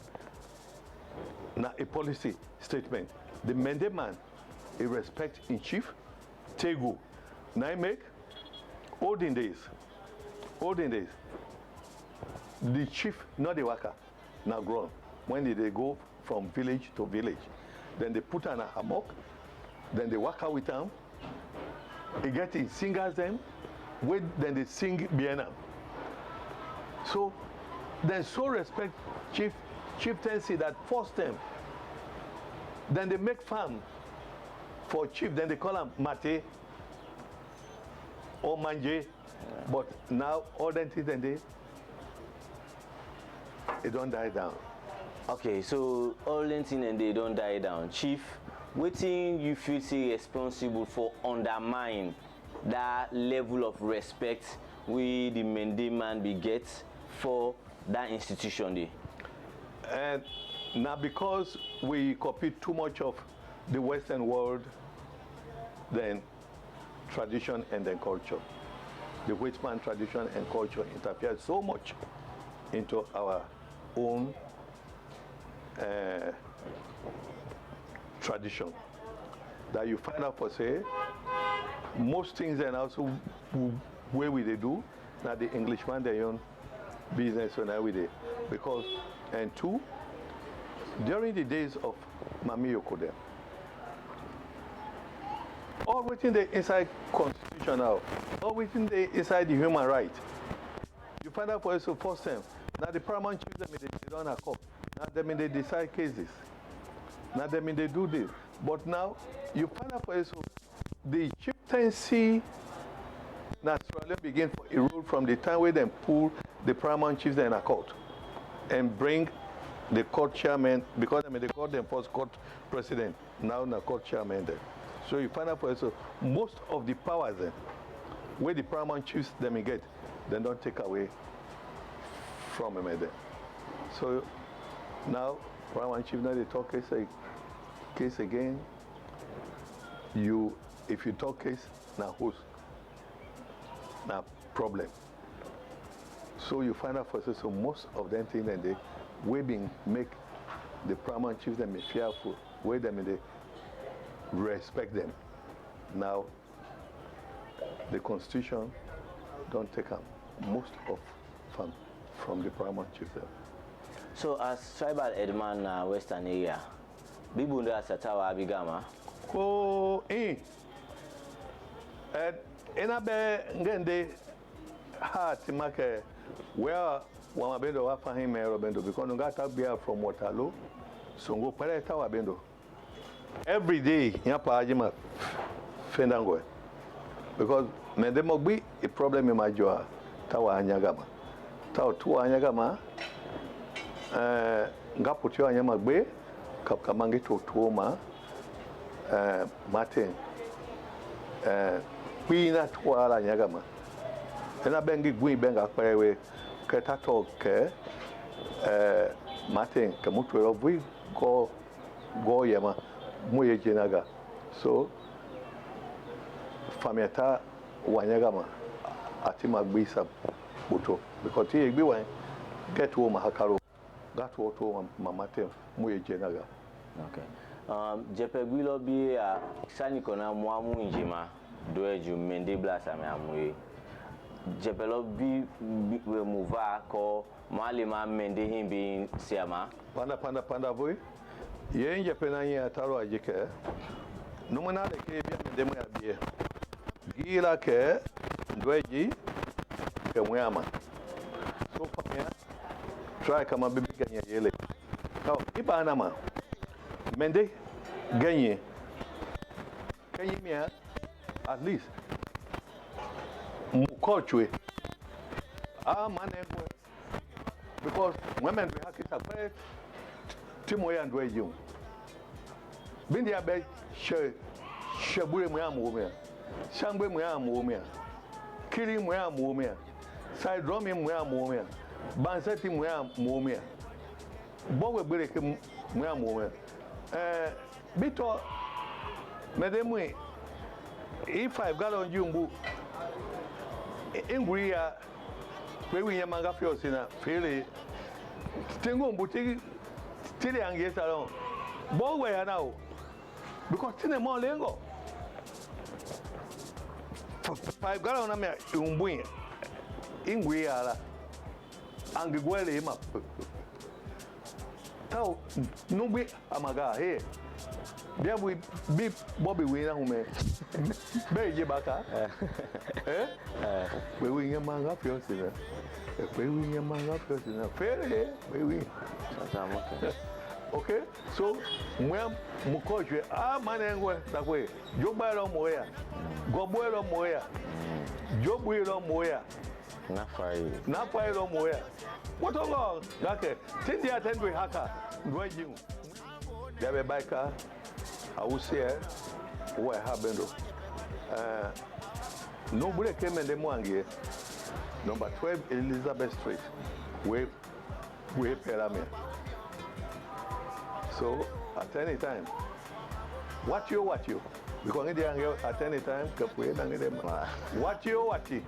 na a policy statement. The Mende man, he respect in chief, Tego. Now I make olden days, the chief, not the worker, now grown. When they go from village to village, then they put on a hammock, then they work out with them. They get in singers them, then they sing Biena. So they so respect chieftaincy that force them. Then they make farm for chief, then they call them Mate or Manje. But now all them things then they don't die down. Okay, so all them things and they don't die down. Chief, what thing you feel say responsible for undermine that level of respect we the Mende man be get for that institution there? And now because we copy too much of the Western world, then tradition and then culture. The white man tradition and culture interfere so much into our own tradition that you find out for say most things and also where we they do now the Englishman their own business so now we they because and two during the days of Mami Yoko all within the inside constitution now all within the inside the human right you find out for us so first time now the paramount chiefs them they sit on a cup now them they decide cases now them they do this but now you find out for us so the chieftaincy naturally begin for a rule from the time where they pull the paramount chiefs in a court and bring the court chairman because I mean they call them first court president now the court chairman then. So you find out for yourself most of the powers then where the paramount chiefs them get they don't take away from them then. So now paramount chief now they talk case again if you talk case now who's now problem. So you find out for yourself so most of them things that they being make the paramount chiefs them be fearful where them they respect them. Now the constitution don't take up most of from the paramount chiefs them. So as tribal headman Western area, Bibunda Satawa Bigama. Oh, Enabe ngende heart make where Wamabendo wa fahim Robendo because no got up from Waterloo, so go Pareta Wabendo. Every day, Yapa Ajima Fendango. Because Mendemogbi a problem in my jaw, Tawa Anyagama. Tawa Tua Anyagama, Gaputua Anyamagbe, Kapkamangi to Tuoma, Martin, Pina Tuala Anyagama. ena bengi gui benga kwewe ke tato ke Martin ke mutu ro vui go yema moye jenaga so famiata wanyaga ma atima gbisa buto because he gbi wan get to mahakaro that what to Martin moye jenaga. Okay. Jepe gwilo bi a sani kona muamu njima doeju mende blasa me amwe. Jepe lo bi we muva ko malima mende himbi siama. Panda boy. Yen jepe na yin ataro ajike. Numana de ke bi mende mo abie. Gila ke doeji ke muama. So famia try kama bibi ganya yele. Now ibana ma mende gagné mia at least mukochwe manengo because women we have kita kwa timo ya ndo ejo bindi ya be shebure mu ya mu shangbe mu ya mu kiri mu ya mu side drum mu ya mu banseti mu ya mu bowe gbere ke mu ya mu Bito, Madame, if I've got on you, Ingria, we are Mangafios in a fairly Tingo Boutique, Tilly and Yes alone. Bow now, because Tinemo Lingo. I've got on a mare, Umbuin, Ingria, and Guele him up. No be amaga here. There we be Bobby winner who may be baka. We win a man up your sinner. We win a man up your sinner. Fair, we win. Okay, so when Mukoche, man and that way. Joe Baron Moya, Gobuelo Moya, Joe Buelo Moya, Nafairo Moya. What all? Okay, since the attend we hacker, do you? There be biker, I will say, what happened? Nobody came in the morning. Number 12 Elizabeth Street, we Pyramid. So at any time, what you? Because in the at any time, what you? What's you?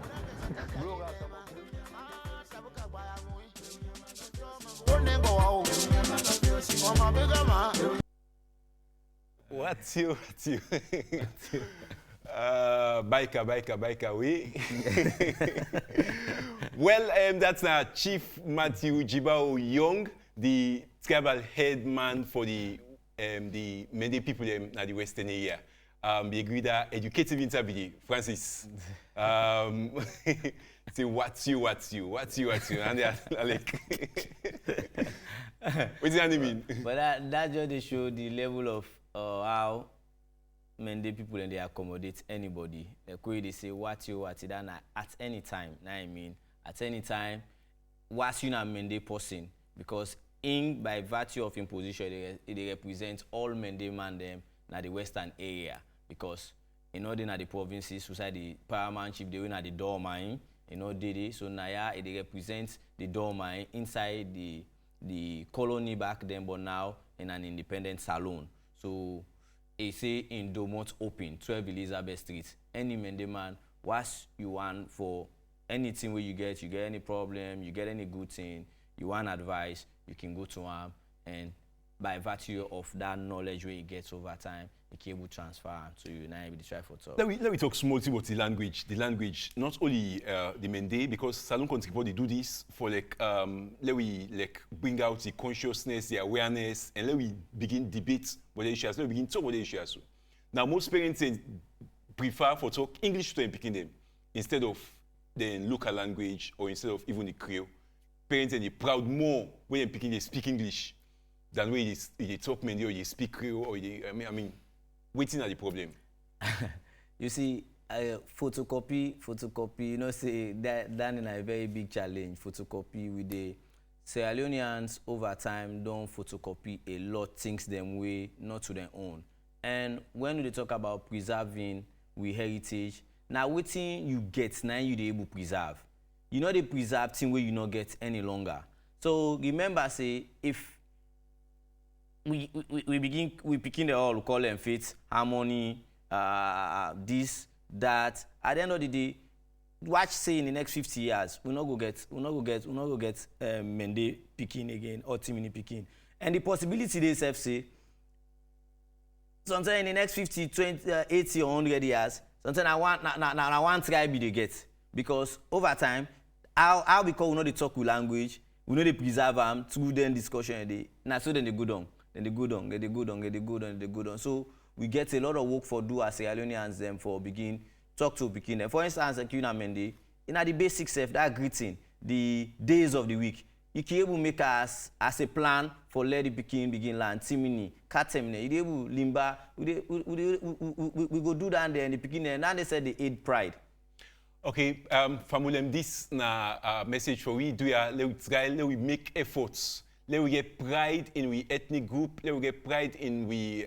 Biker, we. Well, that's Chief Matthew Jibao Young, the tribal head man for the many people in the Western area. The agreed educative interview, Francis. Say what's you, and they're like, what does that mean? But that just show the level of how many people and they accommodate anybody. Like they say what you then at any time. I mean, at any time, what's you not Mende person because by virtue of imposition, they represent all Mende man them na the Western area because in order na the provinces, society the paramount chief they win at the door mine. So Naya it represents the domain inside the colony back then, but now in an independent salon. So it say in Domont Open, 12 Elizabeth Street. Any Mende man, what you want for anything where you get any problem, you get any good thing, you want advice, you can go to him, and by virtue of that knowledge where you get over time, you can able transfer to you. Now be the try for talk. Let me talk small about the language. The language, not only the Mende, because Salon Kכntri Pכt they do this for let we bring out the consciousness, the awareness, and let we begin debate what the issues. Let we begin talk what the issues. Now most parents prefer for talk English to picking them instead of the local language or instead of even the Creole. Parents they proud more when they picking they speak English than when they talk Mende or they speak Creole or they, I mean. Waiting at the problem. You see, photocopy, say that is a very big challenge. Photocopy with the Sierra Leoneans over time don't photocopy a lot things them way, not to their own. And when we talk about preserving we heritage, Now wetin you get, now you dey able preserve. You know the preserve thing where you not get any longer. So remember, say if we begin the all call them faith, harmony, this, that. At the end of the day, watch say in the next 50 years, we not go get Mende picking again or Timini picking. And the possibility they self say, sometimes in the next 50, 20, 80 or 100 years, sometimes I want tribe they get. Because over time, how because we know they talk with language, we know they preserve them through then discussion. Now so then they go down. Then they go down. So we get a lot of work for do as Sierra Leoneans them for begin talk to begin them. For instance, like Mende, in the basic self, that greeting, the days of the week, you can able make us as a plan for let the begin land. Timini, Katemine, you able limba, we go do that there in the beginning, and now they said the aid pride. Okay, famulem this na message for we do ya let we make efforts. Let we get pride in we ethnic group. Let we get pride in we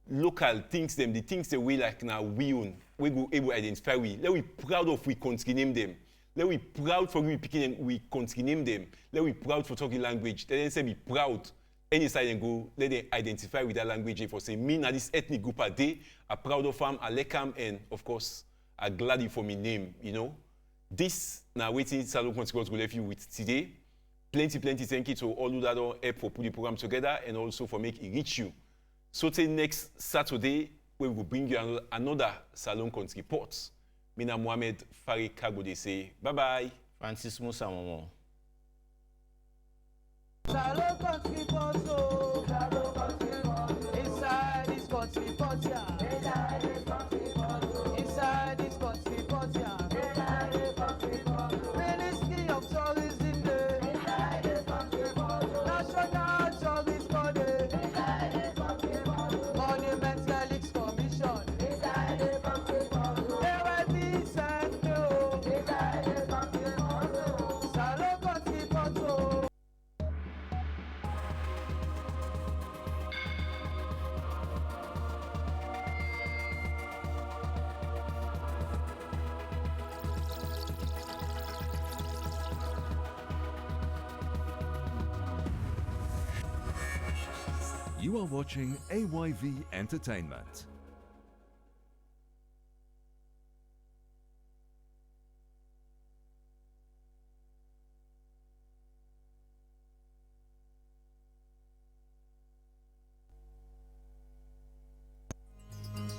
local things them, the things that we like now we own. We go able to identify we. Let we proud of we country name them. Let we proud for we picking them, we country name them. Let we proud for talking language. Let them say be proud. Any side and go, let them identify with that language. For say me now this ethnic group are they are proud of them, I like them, and of course are glad for me name, you know. This now waiting Salon Kכntri Pכt go left you with today. Plenty thank you to all who that help for put the program together and also for make it reach you. So till next Saturday, we will bring you another Salon Kכntri Pכt. Mina Mohamed Farid Kagode say bye-bye. Francis Musa Momo. Salon Kכntri Pכt, oh. Salon Kכntri Pכt. Inside this Kכntri Pכt, yeah. Inside this Kכntri Pכt, oh. Inside this Kכntri Pכt, yeah. Inside this Kכntri Pכt, oh. Ministry of Tourism Day. Inside this Kכntri Pכt, oh. National Tourist Day. Inside this Kכntri Pכt, oh. Monument Relics Commission. Inside this Kכntri Pכt, oh. AYV Center, oh. Inside this Kכntri Pכt, oh. Salon Kכntri Pכt, oh. You are watching AYV Entertainment.